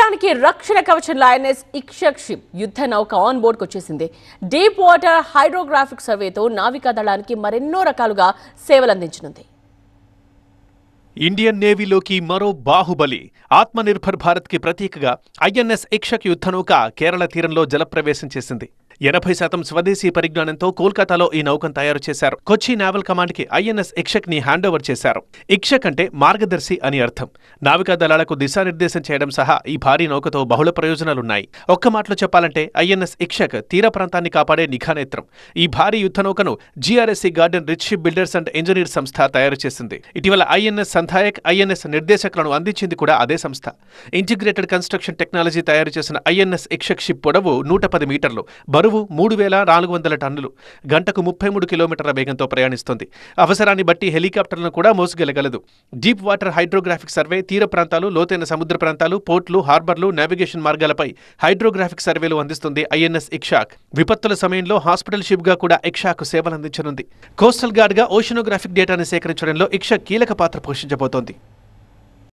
తీరానికి రక్షణ కవచంలో INS Ikshak ship యుద్ధ నౌక ఆన్ బోర్డ్కి వచ్చేసింది. డీప్ వాటర్ హైడ్రోగ్రాఫిక్ సర్వేతో నావికా దళానికి మరెన్నో రకాలుగా సేవలందించనుంది. ఇండియన్ నేవీలోకి మరో బాహుబలి ఆత్మనిర్భర్ భారత్కి ప్రతీకగా ఐఎన్ఎస్ ఇక్షక్ యుద్ధనౌక కేరళ తీరంలో జలప్రవేశం చేసింది. 80% స్వదేశీ పరిజ్ఞానంతో కోల్కతాలో ఈ నౌకను తయారు చేశారు. కొచ్చి నేవల్ కమాండ్కి ఐఎన్ఎస్ ఇక్షక్ ని హ్యాండ్ ఓవర్ చేశారు. ఇక్షక్ అంటే మార్గదర్శి అని అర్థం. నావికా దళాలకు దిశానిర్దేశం చేయడం సహా ఈ భారీ నౌకతో బహుళ ప్రయోజనాలున్నాయి. ఒక్క మాటలో చెప్పాలంటే ఐఎన్ఎస్ ఇక్షక్ తీర ప్రాంతాన్ని కాపాడే నిఘానేత్రం. ఈ భారీ యుద్ధ నౌకను GRSE Garden Reach Ship Builders and Engineer సంస్థ తయారు చేసింది. ఇటీవల ఐఎన్ఎస్ సంధాయక్, ఐఎన్ఎస్ నిర్దేశకులను అందించింది కూడా అదే సంస్థ. ఇంటిగ్రేటెడ్ కన్స్ట్రక్షన్ టెక్నాలజీ తయారు చేసిన ఐఎన్ఎస్ ఇక్షక్ షిప్ పొడవు 110 మీటర్లు, బరువు 3,400 టన్నులు, గంటకు 33 కిలోమీటర్ల వేగంతో ప్రయాణిస్తుంది. అవసరాన్ని బట్టి హెలికాప్టర్లను కూడా మోసుకెళ్లగలదు. డీప్ వాటర్ హైడ్రోగ్రాఫిక్ సర్వే, తీర ప్రాంతాలు, లోతైన సముద్ర ప్రాంతాలు, పోర్టులు, హార్బర్లు, నావిగేషన్ మార్గాలపై హైడ్రోగ్రాఫిక్ సర్వేలు అందిస్తుంది ఐఎన్ఎస్ ఇక్షక్. విపత్తుల సమయంలో హాస్పిటల్ షిప్ గా కూడా ఇక్షక్ సేవలందించనుంది. కోస్టల్ గార్డ్ గా ఓషనోగ్రాఫిక్ డేటాను సేకరించడంలో ఇక్షక్ కీలక పాత్ర పోషించబోతోంది.